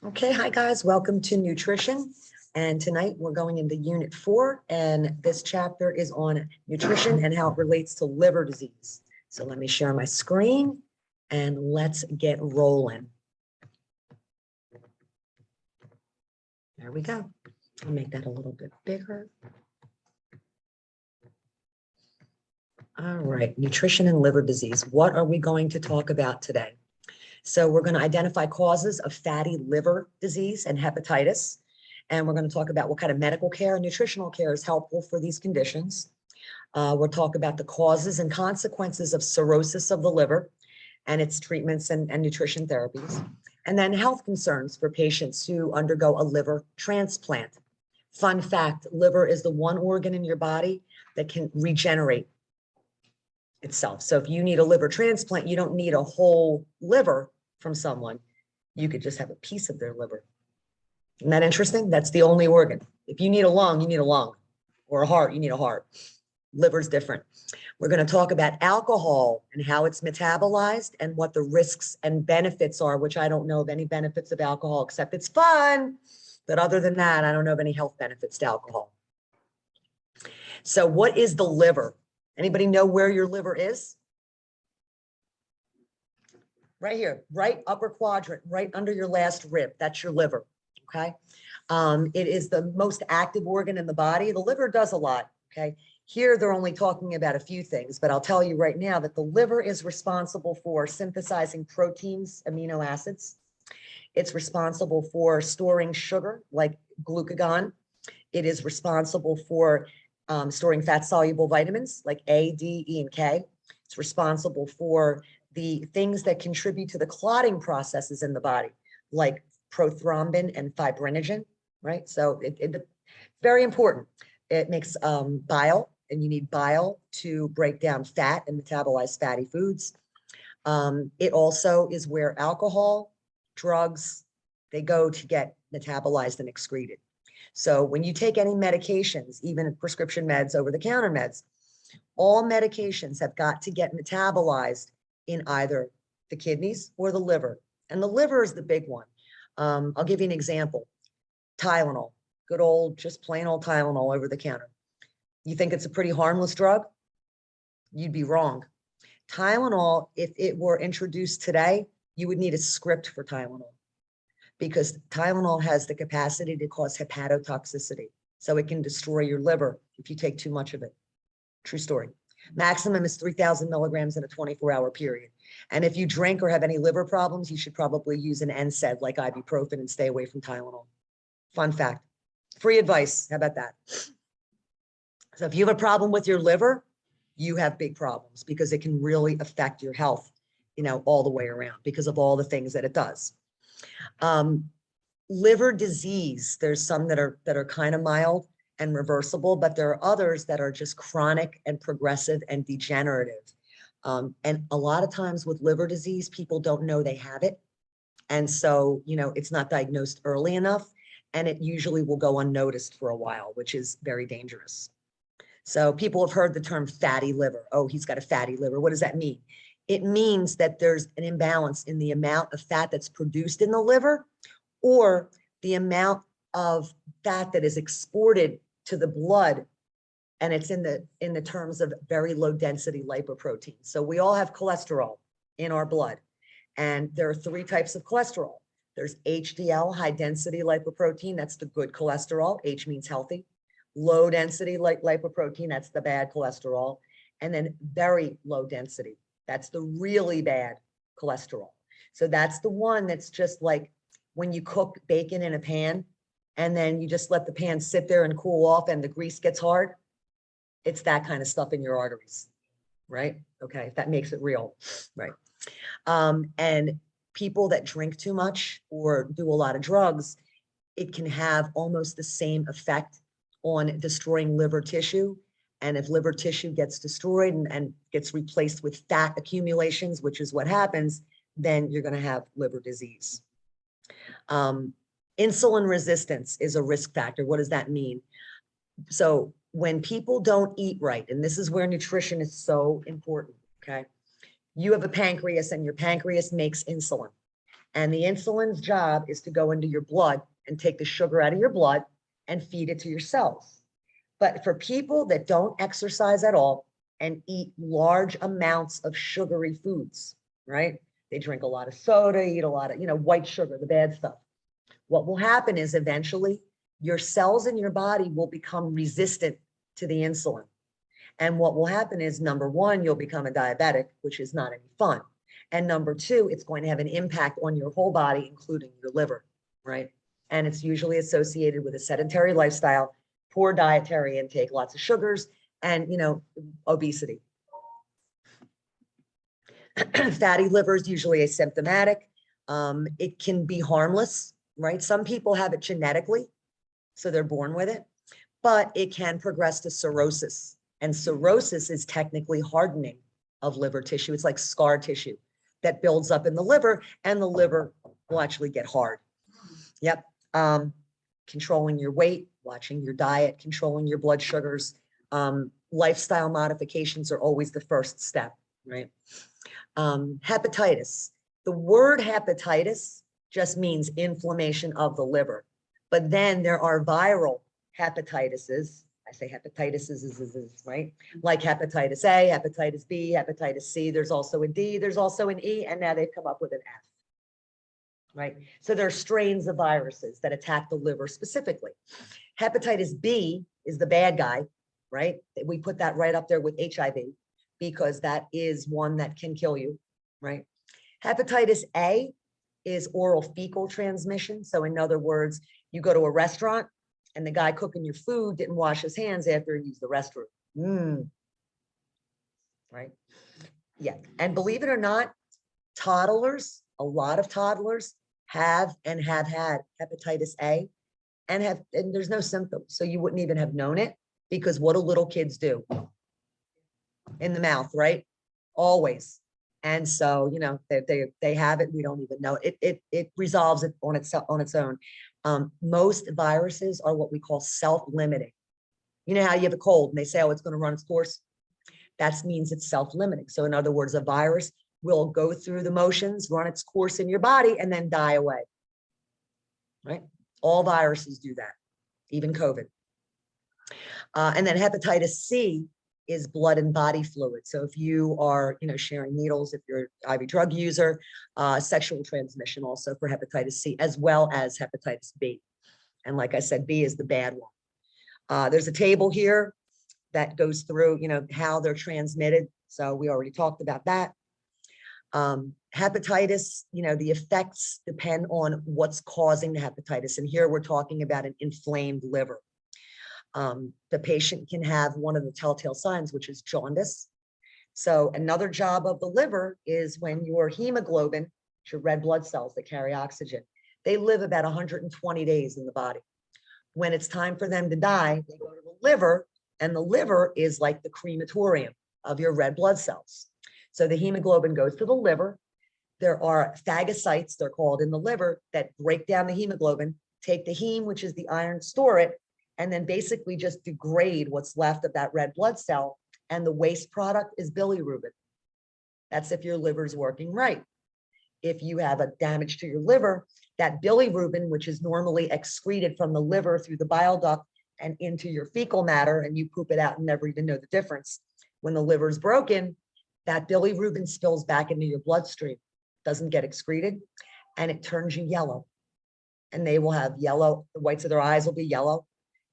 Okay, hi guys, welcome to nutrition. And tonight we're going into unit 4, and this chapter is on nutrition and how it relates to liver disease. So let me share my screen and let's get rolling. There we go. I'll make that a little bit bigger. All right, nutrition and liver disease. What are we going to talk about today? So we're going to identify causes of fatty liver disease and hepatitis. And we're going to talk about what kind of medical care and nutritional care is helpful for these conditions. We'll talk about the causes and consequences of cirrhosis of the liver and its treatments and nutrition therapies. And then health concerns for patients who undergo a liver transplant. Fun fact, liver is the one organ in your body that can regenerate itself. So if you need a liver transplant, you don't need a whole liver from someone. You could just have a piece of their liver. Isn't that interesting? That's the only organ. If you need a lung, you need a lung, or a heart, you need a heart. Liver's different. We're going to talk about alcohol and how it's metabolized and what the risks and benefits are, which I don't know of any benefits of alcohol except it's fun. But other than that, I don't know of any health benefits to alcohol. So what is the liver? Anybody know where your liver is? Right here, right upper quadrant, right under your last rib. That's your liver, okay? It is the most active organ in the body. The liver does a lot, okay? Here, they're only talking about a few things, but I'll tell you right now that the liver is responsible for synthesizing proteins, amino acids. It's responsible for storing sugar, like glucagon. It is responsible for storing fat-soluble vitamins, like A, D, E, and K. It's responsible for the things that contribute to the clotting processes in the body, like prothrombin and fibrinogen, right? So it's very important. It makes bile, and you need bile to break down fat and metabolize fatty foods. It also is where alcohol, drugs, they go to get metabolized and excreted. So when you take any medications, even prescription meds, over-the-counter meds, all medications have got to get metabolized in either the kidneys or the liver. And the liver is the big one. I'll give you an example. Tylenol, good old, just plain old Tylenol over the counter. You think it's a pretty harmless drug? You'd be wrong. Tylenol, if it were introduced today, you would need a script for Tylenol because Tylenol has the capacity to cause hepatotoxicity. So it can destroy your liver if you take too much of it. True story. Maximum is 3,000 milligrams in a 24-hour period. And if you drink or have any liver problems, you should probably use an NSAID like ibuprofen and stay away from Tylenol. Fun fact. Free advice. How about that? So if you have a problem with your liver, you have big problems because it can really affect your health, all the way around because of all the things that it does. Liver disease, there's some that are kind of mild and reversible, but there are others that are just chronic and progressive and degenerative. And a lot of times with liver disease, people don't know they have it. And so, it's not diagnosed early enough, and it usually will go unnoticed for a while, which is very dangerous. So people have heard the term fatty liver. Oh, he's got a fatty liver. What does that mean? It means that there's an imbalance in the amount of fat that's produced in the liver or the amount of fat that is exported to the blood, and it's in the terms of very low density lipoprotein. So we all have cholesterol in our blood, and there are 3 types of cholesterol. There's HDL, high density lipoprotein, that's the good cholesterol. H means healthy. Low density lipoprotein, that's the bad cholesterol. And then very low density, that's the really bad cholesterol. So that's the one that's just like when you cook bacon in a pan and then you just let the pan sit there and cool off and the grease gets hard. It's that kind of stuff in your arteries, right? Okay, that makes it real, right? And people that drink too much or do a lot of drugs, it can have almost the same effect on destroying liver tissue. And if liver tissue gets destroyed and gets replaced with fat accumulations, which is what happens, then you're going to have liver disease. Insulin resistance is a risk factor. What does that mean? So when people don't eat right, and this is where nutrition is so important, okay? You have a pancreas and your pancreas makes insulin. And the insulin's job is to go into your blood and take the sugar out of your blood and feed it to your cells. But for people that don't exercise at all and eat large amounts of sugary foods, right? They drink a lot of soda, eat a lot of, white sugar, the bad stuff. What will happen is eventually your cells in your body will become resistant to the insulin. And what will happen is, number one, you'll become a diabetic, which is not any fun. And number two, it's going to have an impact on your whole body, including your liver, right? And it's usually associated with a sedentary lifestyle, poor dietary intake, lots of sugars, and, obesity. Fatty liver is usually asymptomatic. It can be harmless, right? Some people have it genetically, so they're born with it, but it can progress to cirrhosis. And cirrhosis is technically hardening of liver tissue. It's like scar tissue that builds up in the liver, and the liver will actually get hard. Yep. Controlling your weight, watching your diet, controlling your blood sugars. Lifestyle modifications are always the first step, right? Hepatitis. The word hepatitis just means inflammation of the liver. But then there are viral hepatitises. I say hepatitis, right? Like hepatitis A, hepatitis B, hepatitis C. There's also a D, there's also an E, and now they've come up with an F, right? So there are strains of viruses that attack the liver specifically. Hepatitis B is the bad guy, right? We put that right up there with HIV because that is one that can kill you, right? Hepatitis A is oral fecal transmission. So in other words, you go to a restaurant and the guy cooking your food didn't wash his hands after he used the restroom. Right? Yeah. And believe it or not, toddlers, a lot of toddlers have and have had hepatitis A and there's no symptoms. So you wouldn't even have known it, because what do little kids do? In the mouth, right? Always. And so, they have it. We don't even know it. It resolves it on its own. Most viruses are what we call self-limiting. You know how you have a cold and they say, oh, it's going to run its course. That means it's self-limiting. So in other words, a virus will go through the motions, run its course in your body, and then die away. Right? All viruses do that, even COVID. And then hepatitis C is blood and body fluid. So if you are, sharing needles, if you're an IV drug user, sexual transmission also for hepatitis C, as well as hepatitis B. And like I said, B is the bad one. There's a table here that goes through, how they're transmitted. So we already talked about that. Hepatitis, the effects depend on what's causing the hepatitis. And here we're talking about an inflamed liver. The patient can have one of the telltale signs, which is jaundice. So another job of the liver is when your hemoglobin, your red blood cells that carry oxygen, they live about 120 days in the body. When it's time for them to die, they go to the liver, and the liver is like the crematorium of your red blood cells. So the hemoglobin goes to the liver. There are phagocytes, they're called, in the liver that break down the hemoglobin, take the heme, which is the iron, store it, and then basically just degrade what's left of that red blood cell. And the waste product is bilirubin. That's if your liver's working right. If you have a damage to your liver, that bilirubin, which is normally excreted from the liver through the bile duct and into your fecal matter, and you poop it out and never even know the difference. When the liver is broken, that bilirubin spills back into your bloodstream, doesn't get excreted, and it turns you yellow. And they will have yellow, the whites of their eyes will be yellow.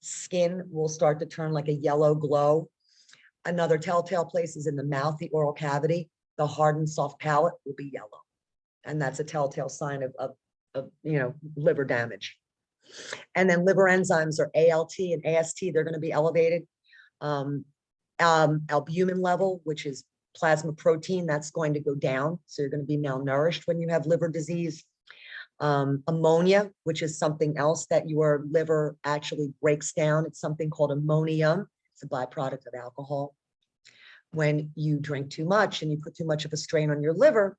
Skin will start to turn like a yellow glow. Another telltale place is in the mouth, the oral cavity. The hardened soft palate will be yellow. And that's a telltale sign of liver damage. And then liver enzymes are ALT and AST, they're going to be elevated. Albumin level, which is plasma protein, that's going to go down. So you're going to be malnourished when you have liver disease. Ammonia, which is something else that your liver actually breaks down. It's something called ammonium. It's a byproduct of alcohol. When you drink too much and you put too much of a strain on your liver,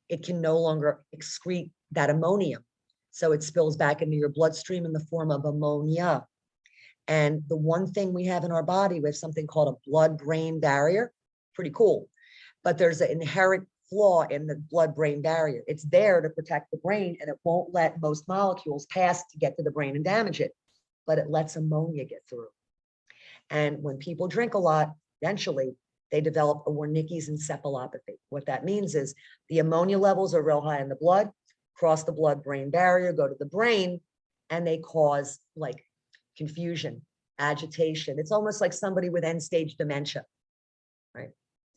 it can no longer excrete that ammonium. So it spills back into your bloodstream in the form of ammonia. And the one thing we have in our body, we have something called a blood-brain barrier. Pretty cool. But there's an inherent flaw in the blood-brain barrier. It's there to protect the brain, and it won't let most molecules pass to get to the brain and damage it, but it lets ammonia get through. And when people drink a lot, eventually they develop a Wernicke's encephalopathy. What that means is the ammonia levels are real high in the blood, cross the blood-brain barrier, go to the brain, and they cause like confusion, agitation. It's almost like somebody with end-stage dementia, right?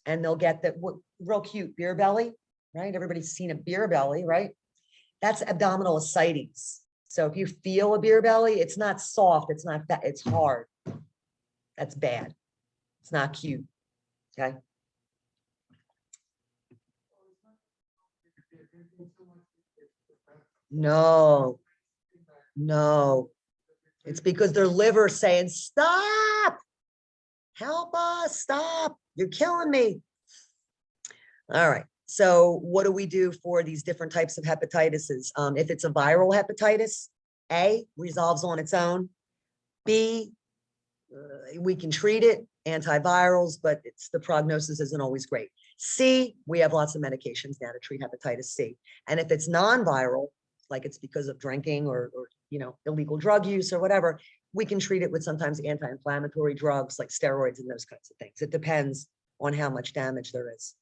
And they'll get that real cute beer belly, right? Everybody's seen a beer belly, right? That's abdominal ascites. So if you feel a beer belly, it's not soft, it's not that, it's hard. That's bad. It's not cute. Okay. No, no. It's because their liver saying, stop, help us, stop. You're killing me. All right. So what do we do for these different types of hepatitis? If it's a viral hepatitis, A, resolves on its own. B, we can treat it, antivirals, but the prognosis isn't always great. C, we have lots of medications now to treat hepatitis C. And if it's non-viral, like it's because of drinking or illegal drug use or whatever, we can treat it with sometimes anti-inflammatory drugs like steroids and those kinds of things. It depends on how much damage there is.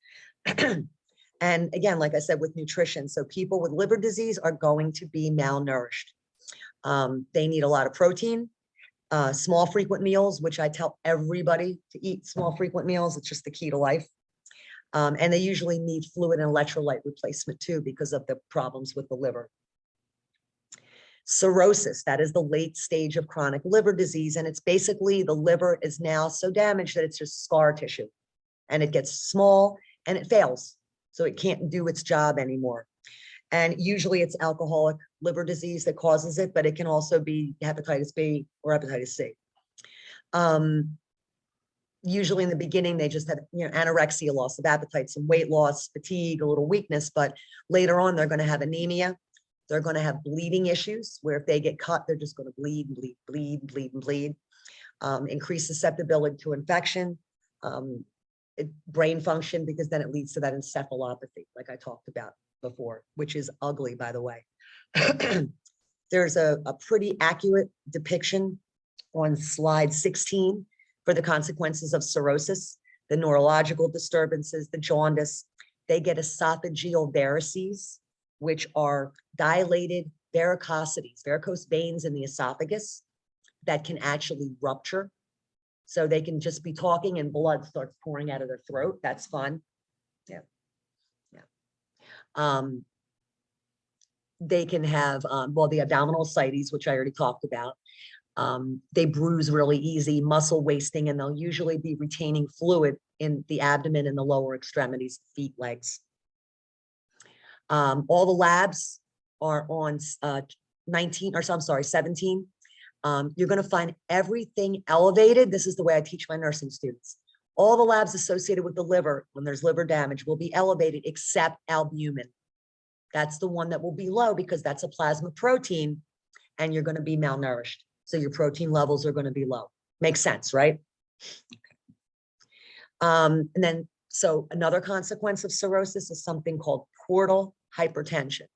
And again, like I said, with nutrition, so people with liver disease are going to be malnourished. They need a lot of protein, small frequent meals, which I tell everybody to eat small frequent meals. It's just the key to life. And they usually need fluid and electrolyte replacement too, because of the problems with the liver. Cirrhosis, that is the late stage of chronic liver disease. And it's basically the liver is now so damaged that it's just scar tissue and it gets small and it fails. So it can't do its job anymore. And usually it's alcoholic liver disease that causes it, but it can also be hepatitis B or hepatitis C. Usually in the beginning, they just have anorexia, loss of appetite, some weight loss, fatigue, a little weakness, but later on, they're going to have anemia. They're going to have bleeding issues where if they get cut, they're just going to bleed and bleed, bleed, bleed, and bleed. Increased susceptibility to infection, brain function, because then it leads to that encephalopathy, like I talked about before, which is ugly, by the way. There's a pretty accurate depiction on slide 16 for the consequences of cirrhosis, the neurological disturbances, the jaundice. They get esophageal varices, which are dilated varicosities, varicose veins in the esophagus that can actually rupture. So they can just be talking and blood starts pouring out of their throat. That's fun. Yeah. Yeah. They can have, the abdominal ascites, which I already talked about. They bruise really easy, muscle wasting, and they'll usually be retaining fluid in the abdomen and the lower extremities, feet, legs. All the labs are on 17. You're going to find everything elevated. This is the way I teach my nursing students. All the labs associated with the liver, when there's liver damage, will be elevated except albumin. That's the one that will be low because that's a plasma protein and you're going to be malnourished. So your protein levels are going to be low. Makes sense, right? And then, so another consequence of cirrhosis is something called portal hypertension.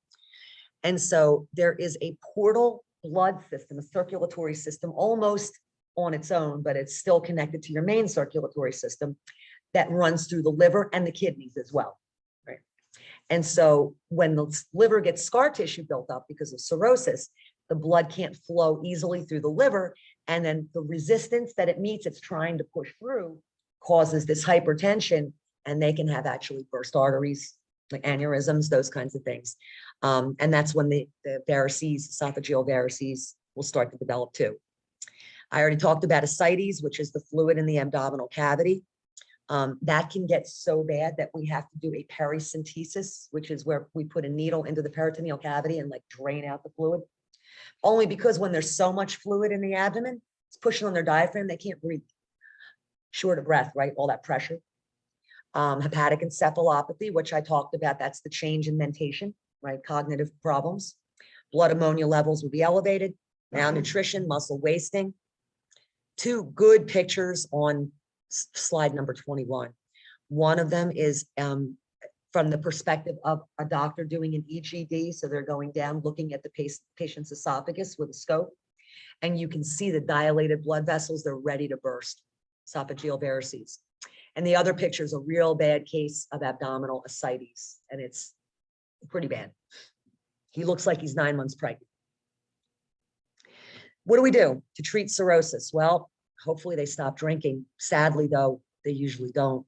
And so there is a portal blood system, a circulatory system almost on its own, but it's still connected to your main circulatory system that runs through the liver and the kidneys as well, right? And so when the liver gets scar tissue built up because of cirrhosis, the blood can't flow easily through the liver. And then the resistance that it meets, it's trying to push through, causes this hypertension, and they can have actually burst arteries, like aneurysms, those kinds of things. And that's when the varices, esophageal varices, will start to develop too. I already talked about ascites, which is the fluid in the abdominal cavity. That can get so bad that we have to do a pericentesis, which is where we put a needle into the peritoneal cavity and like drain out the fluid. Only because when there's so much fluid in the abdomen, it's pushing on their diaphragm, they can't breathe. Short of breath, right? All that pressure. Hepatic encephalopathy, which I talked about, that's the change in mentation, right? Cognitive problems. Blood ammonia levels will be elevated. Malnutrition, muscle wasting. Two good pictures on slide number 21. One of them is from the perspective of a doctor doing an EGD. So they're going down, looking at the patient's esophagus with a scope, and you can see the dilated blood vessels. They're ready to burst, esophageal varices. And the other picture is a real bad case of abdominal ascites, and it's pretty bad. He looks like he's 9 months pregnant. What do we do to treat cirrhosis? Well, hopefully they stop drinking. Sadly, though, they usually don't.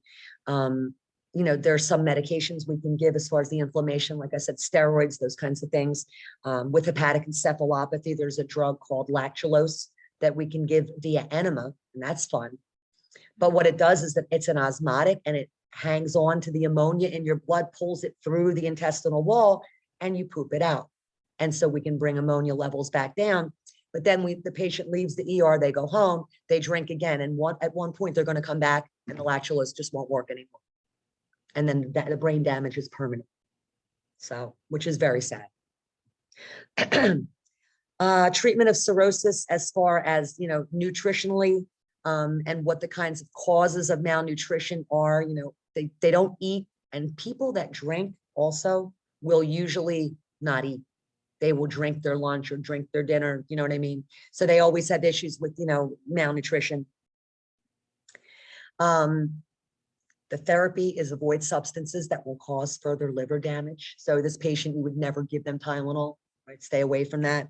You know, there are some medications we can give as far as the inflammation, like I said, steroids, those kinds of things. With hepatic encephalopathy, there's a drug called lactulose that we can give via enema, and that's fun. But what it does is that it's an osmotic, and it hangs on to the ammonia in your blood, pulls it through the intestinal wall, and you poop it out. And so we can bring ammonia levels back down. But then the patient leaves the ER, they go home, they drink again, and at one point they're going to come back and the lactulose just won't work anymore. And then the brain damage is permanent. So, which is very sad. Treatment of cirrhosis as far as, you know, nutritionally, and what the kinds of causes of malnutrition are. You know, they don't eat, and people that drink also will usually not eat. They will drink their lunch or drink their dinner, you know what I mean? So they always have issues with, you know, malnutrition. The therapy is avoid substances that will cause further liver damage. So this patient, you would never give them Tylenol, right? Stay away from that.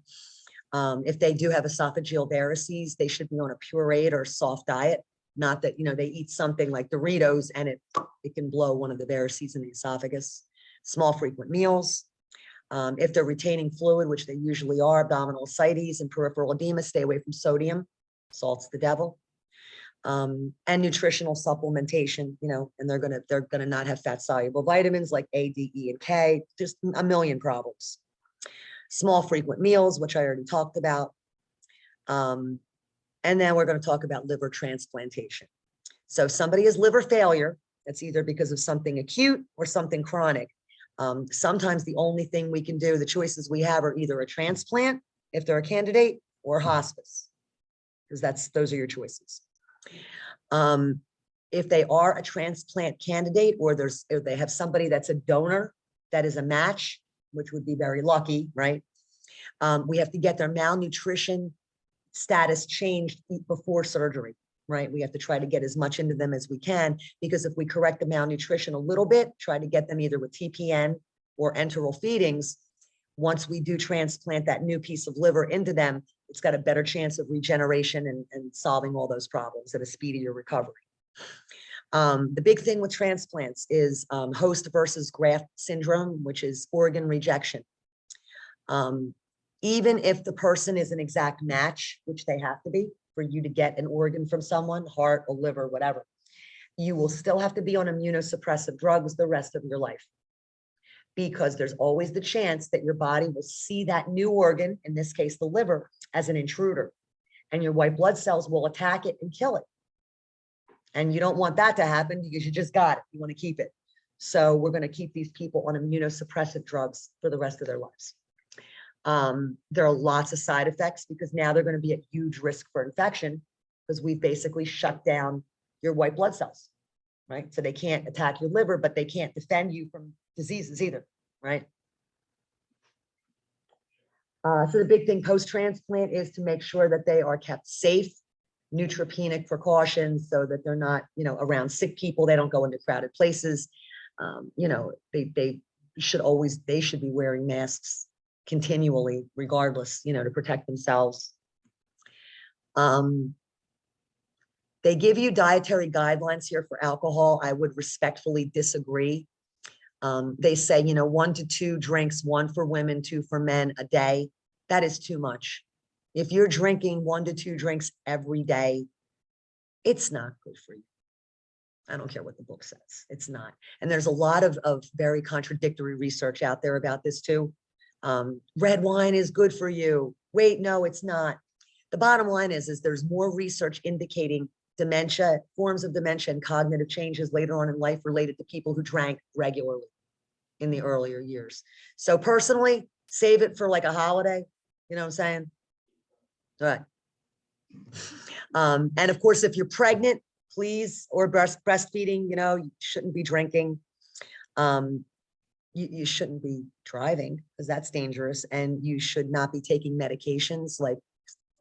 If they do have esophageal varices, they should be on a pureed or soft diet. Not that, you know, they eat something like Doritos and it can blow one of the varices in the esophagus. Small frequent meals. If they're retaining fluid, which they usually are, abdominal ascites and peripheral edema, stay away from sodium. Salt's the devil. And nutritional supplementation, you know, and they're gonna not have fat soluble vitamins like A, D, E, and K. Just a million problems. Small frequent meals, which I already talked about. And then we're going to talk about liver transplantation. So if somebody has liver failure, that's either because of something acute or something chronic. Sometimes the only thing we can do, the choices we have, are either a transplant if they're a candidate, or hospice, because those are your choices. If they are a transplant candidate, or they have somebody that's a donor that is a match, which would be very lucky, right? We have to get their malnutrition status changed before surgery, right? We have to try to get as much into them as we can, because if we correct the malnutrition a little bit, try to get them either with TPN or enteral feedings, once we do transplant that new piece of liver into them, it's got a better chance of regeneration and solving all those problems at a speedier recovery. The big thing with transplants is host versus graft syndrome, which is organ rejection. Even if the person is an exact match, which they have to be for you to get an organ from someone, heart or liver, whatever, you will still have to be on immunosuppressive drugs the rest of your life, because there's always the chance that your body will see that new organ, in this case, the liver, as an intruder, and your white blood cells will attack it and kill it. And you don't want that to happen, because you just got it. You want to keep it. So we're going to keep these people on immunosuppressive drugs for the rest of their lives. There are lots of side effects, because now they're going to be at huge risk for infection, because we've basically shut down your white blood cells, right? So they can't attack your liver, but they can't defend you from diseases either, right? So the big thing post-transplant is to make sure that they are kept safe, neutropenic precautions, so that they're not, you know, around sick people. They don't go into crowded places. You know, they should be wearing masks continually, regardless, you know, to protect themselves. They give you dietary guidelines here for alcohol. I would respectfully disagree. They say, you know, 1 to 2 drinks, 1 for women, 2 for men a day. That is too much. If you're drinking 1 to 2 drinks every day, it's not good for you. I don't care what the book says. It's not. And there's a lot of very contradictory research out there about this too. Red wine is good for you. Wait, no, it's not. The bottom line is there's more research indicating dementia, forms of dementia, and cognitive changes later on in life related to people who drank regularly in the earlier years. So personally, save it for like a holiday. You know what I'm saying? All right. And of course, if you're pregnant, please, or breastfeeding, you know, you shouldn't be drinking. You shouldn't be driving because that's dangerous. And you should not be taking medications like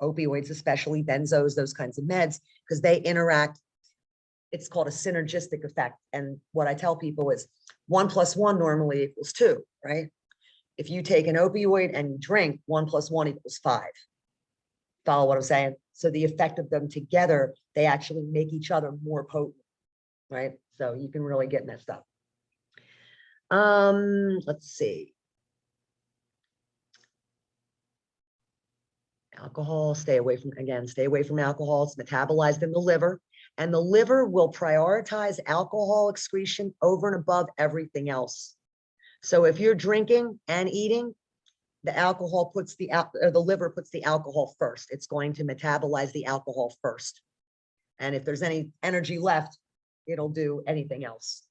opioids, especially benzos, those kinds of meds, because they interact. It's called a synergistic effect. And what I tell people is 1 + 1 normally equals 2, right? If you take an opioid and you drink, 1 + 1 = 5. Follow what I'm saying? So the effect of them together, they actually make each other more potent, right? So you can really get messed up. Let's see. Alcohol, stay away from alcohol. It's metabolized in the liver, and the liver will prioritize alcohol excretion over and above everything else. So if you're drinking and eating, the liver puts the alcohol first. It's going to metabolize the alcohol first. And if there's any energy left, it'll do anything else.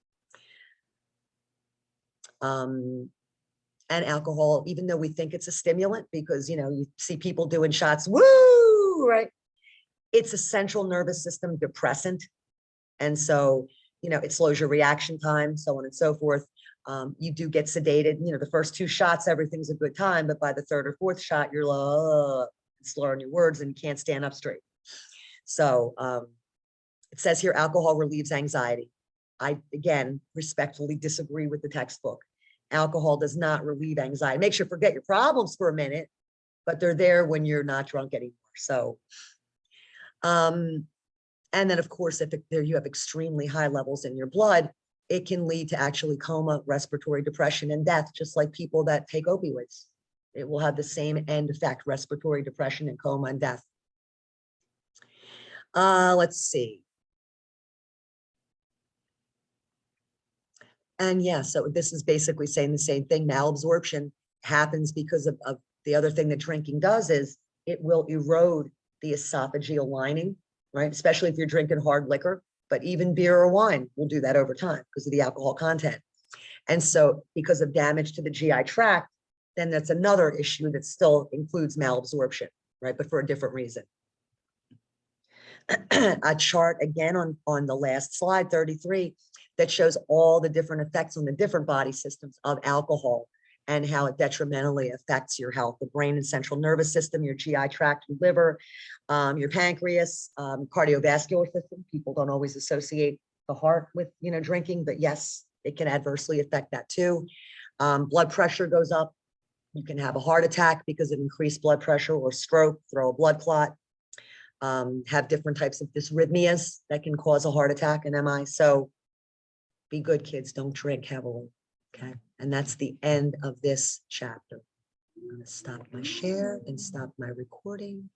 And alcohol, even though we think it's a stimulant, because, you know, you see people doing shots, woo, right? It's a central nervous system depressant. And so, you know, it slows your reaction time, so on and so forth. You do get sedated. You know, the first 2 shots, everything's a good time, but by the 3rd or 4th shot, you're like, slurring your words and you can't stand up straight. So it says here, alcohol relieves anxiety. I, again, respectfully disagree with the textbook. Alcohol does not relieve anxiety. It makes you forget your problems for a minute, but they're there when you're not drunk anymore. So, and then of course, if you have extremely high levels in your blood, it can lead to actually coma, respiratory depression, and death, just like people that take opioids. It will have the same end effect, respiratory depression and coma and death. Let's see. And yeah, so this is basically saying the same thing. Malabsorption happens because of the other thing that drinking does is it will erode the esophageal lining, right? Especially if you're drinking hard liquor, but even beer or wine will do that over time because of the alcohol content. And so because of damage to the GI tract, then that's another issue that still includes malabsorption, right? But for a different reason. A chart again on the last slide, 33, that shows all the different effects on the different body systems of alcohol and how it detrimentally affects your health, the brain and central nervous system, your GI tract, your liver, your pancreas, cardiovascular system. People don't always associate the heart with, you know, drinking, but yes, it can adversely affect that too. Blood pressure goes up. You can have a heart attack because of increased blood pressure, or stroke, throw a blood clot. Have different types of dysrhythmias that can cause a heart attack and MI. So be good, kids. Don't drink heavily. Okay. And that's the end of this chapter. I'm going to stop my share and stop my recording.